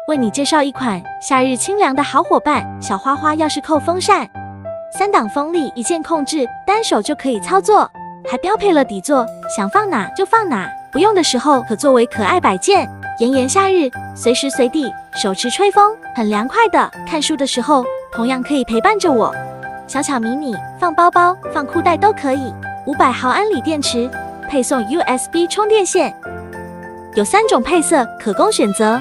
为你介绍一款夏日清凉的好伙伴——小花花钥匙扣风扇。3档风力一键控制，单手就可以操作，还标配了底座，想放哪就放哪，不用的时候可作为可爱摆件。炎炎夏日，随时随地手持吹风，很凉快的。看书的时候，同样可以陪伴着我。小巧迷你，放包包、放裤袋都可以。500毫安锂电池，配送 USB 充电线，有3种配色可供选择。